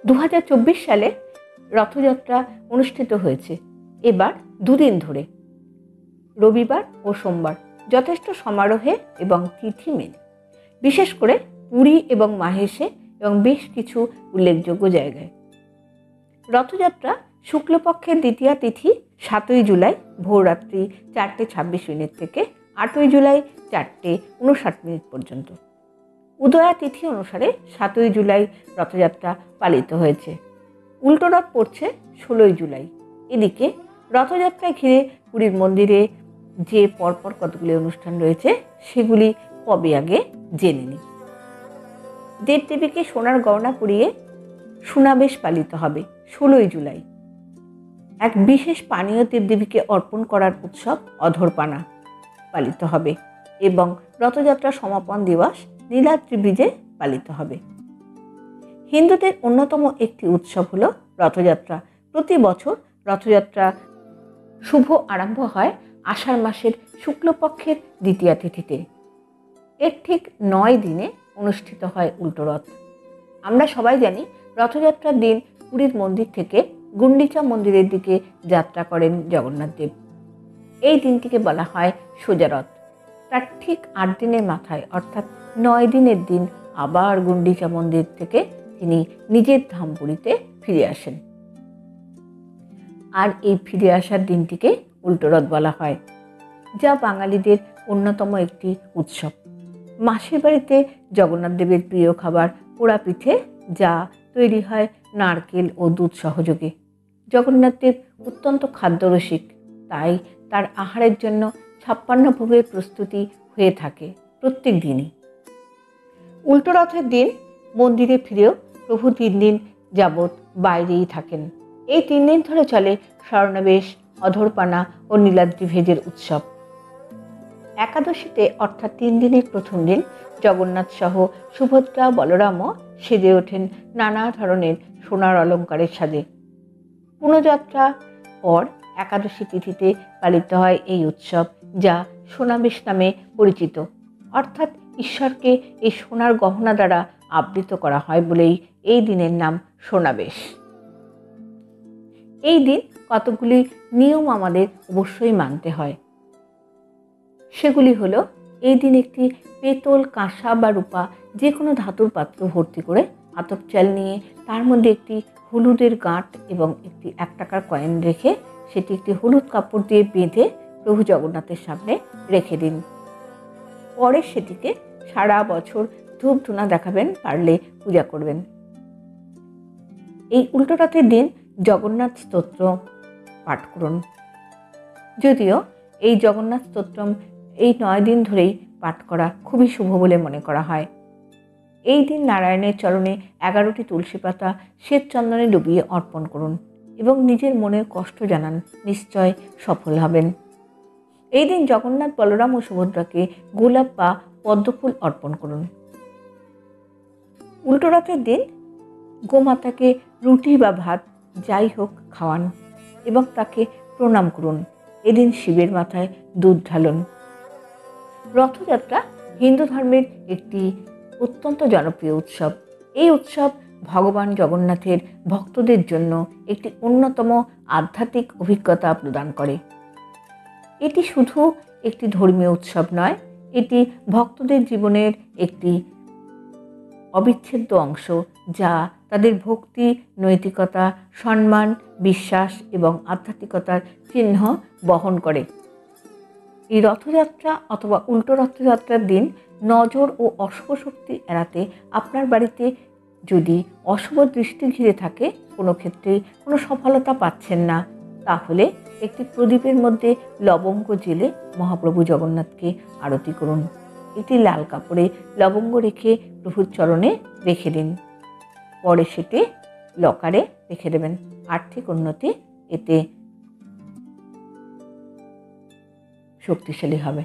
2024 সালে রথযাত্রা অনুষ্ঠিত হয়েছে এবার দুদিন ধরে, রবিবার ও সোমবার, যথেষ্ট সমারোহে এবং তিথি মেনে, বিশেষ করে পুরী এবং মাহেশে এবং বেশ কিছু উল্লেখযোগ্য জায়গায়। রথযাত্রা শুক্লপক্ষের দ্বিতীয়া তিথি 7ই জুলাই ভোররাত্রি 4:26 থেকে 8ই জুলাই 4:59 পর্যন্ত। উদয়া তিথি অনুসারে 7ই জুলাই রথযাত্রা পালিত হয়েছে। উল্টো রথ পড়ছে 16ই জুলাই। এদিকে রথযাত্রা ঘিরে পুরীর মন্দিরে যে পরপর কতগুলি অনুষ্ঠান রয়েছে সেগুলি কবে আগে জেনে নিই। দেবদেবীকে সোনার গয়না পরিয়ে সুনাবেশ পালিত হবে 16ই জুলাই। এক বিশেষ পানীয় দেবদেবীকে অর্পণ করার উৎসব অধরপানা পালিত হবে এবং রথযাত্রা সমাপন দিবস নীলাদ্রি ব্রিজে পালিত হবে। হিন্দুদের অন্যতম একটি উৎসব হল রথযাত্রা। প্রতি বছর রথযাত্রা শুভ আরম্ভ হয় আষাঢ় মাসের শুক্লপক্ষের দ্বিতীয়া তিথিতে। এর ঠিক 9 দিনে অনুষ্ঠিত হয় উল্টো রথ। আমরা সবাই জানি রথযাত্রার দিন পুরীর মন্দির থেকে গুন্ডিচা মন্দিরের দিকে যাত্রা করেন জগন্নাথ দেব। এই দিনটিকে বলা হয় সোজা রথ। তার ঠিক 8 দিনের মাথায় অর্থাৎ 9 দিনের দিন আবার গুন্ডিচা মন্দির থেকে তিনি নিজের ধাম পুরীতে ফিরে আসেন। আর এই ফিরে আসার দিনটিকে উল্টো রথ বলা হয়, যা বাঙালিদের অন্যতম একটি উৎসব। মাসির বাড়িতে জগন্নাথ দেবের প্রিয় খাবার পোড়া পিঠে, যা তৈরি হয় নারকেল ও দুধ সহযোগে। জগন্নাথ দেব অত্যন্ত খাদ্যরসিক, তাই তার আহারের জন্য 56 ভোগের প্রস্তুতি হয়ে থাকে প্রত্যেক দিনই। উল্টো রথের দিন মন্দিরে ফিরেও প্রভু 3 দিন যাবৎ বাইরেই থাকেন। এই 3 দিন ধরে চলে স্বর্ণবেশ, অধরপানা ও নীলাদ্রি ভেজের উৎসব। একাদশীতে অর্থাৎ 3 দিনের প্রথম দিন জগন্নাথ সহ সুভদ্রা, বলরামও সেজে ওঠেন নানা ধরনের সোনার অলঙ্কারের সাজে। পুণ্যযাত্রা পর একাদশী তিথিতে পালিত হয় এই উৎসব, যা সোনাবেশ নামে পরিচিত। অর্থাৎ ঈশ্বরকে এই সোনার গহনা দ্বারা আবৃত করা হয় বলেই এই দিনের নাম সোনাবেশ। এই দিন কতগুলি নিয়ম আমাদের অবশ্যই মানতে হয়। সেগুলি হলো, এই দিন একটি পেতল, কাঁসা বা রূপা যে কোনো ধাতুর পাত্র ভর্তি করে আতপ চাল নিয়ে তার মধ্যে একটি হলুদের গাঁট এবং একটি 1 টাকার কয়েন রেখে সেটি একটি হলুদ কাপড় দিয়ে বেঁধে প্রভু জগন্নাথের সামনে রেখে দিন। পরে সেটিকে সারা বছর ধূপ ধুনা দেখাবেন, পারলে পূজা করবেন। এই উল্টো রথের দিন জগন্নাথ স্তোত্র পাঠ করুন। যদিও এই জগন্নাথ স্তোত্রম এই 9 দিন ধরেই পাঠ করা খুবই শুভ বলে মনে করা হয়। এই দিন নারায়ণের চরণে 11টি তুলসী পাতা শ্বেত চন্দনে ডুবিয়ে অর্পণ করুন এবং নিজের মনের কষ্ট জানান, নিশ্চয় সফল হবেন। এই দিন জগন্নাথ, বলরাম ও সুভদ্রাকে গোলাপ বা পদ্মফুল অর্পণ করুন। উল্টো রথের দিন গোমাতাকে রুটি বা ভাত যাই হোক খাওয়ান এবং তাকে প্রণাম করুন। এদিন শিবের মাথায় দুধ ঢালুন। রথযাত্রা হিন্দু ধর্মের একটি অত্যন্ত জনপ্রিয় উৎসব। এই উৎসব ভগবান জগন্নাথের ভক্তদের জন্য একটি অন্যতম আধ্যাত্মিক অভিজ্ঞতা প্রদান করে। এটি শুধু একটি ধর্মীয় উৎসব নয়, এটি ভক্তদের জীবনের একটি অবিচ্ছেদ্য অংশ, যা তাদের ভক্তি, নৈতিকতা, সম্মান, বিশ্বাস এবং আধ্যাত্মিকতার চিহ্ন বহন করে। এই রথযাত্রা অথবা উল্টো রথযাত্রার দিন নজর ও অশুভ শক্তি এড়াতে আপনার বাড়িতে যদি অশুভ দৃষ্টি ঘিরে থাকে, কোনো ক্ষেত্রেই কোনো সফলতা পাচ্ছেন না, তাহলে একটি প্রদীপের মধ্যে লবঙ্গ জেলে মহাপ্রভু জগন্নাথকে আরতি করুন। একটি লাল কাপড়ে লবঙ্গ রেখে প্রভুর চরণে রেখে দিন। পরে সেটি লকারে রেখে দেবেন। আর্থিক উন্নতি এতে শক্তিশালী হবে।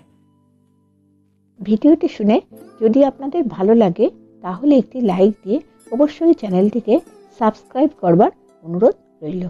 ভিডিওটি শুনে যদি আপনাদের ভালো লাগে তাহলে একটি লাইক দিয়ে অবশ্যই চ্যানেলটিকে সাবস্ক্রাইব করবার অনুরোধ রইল।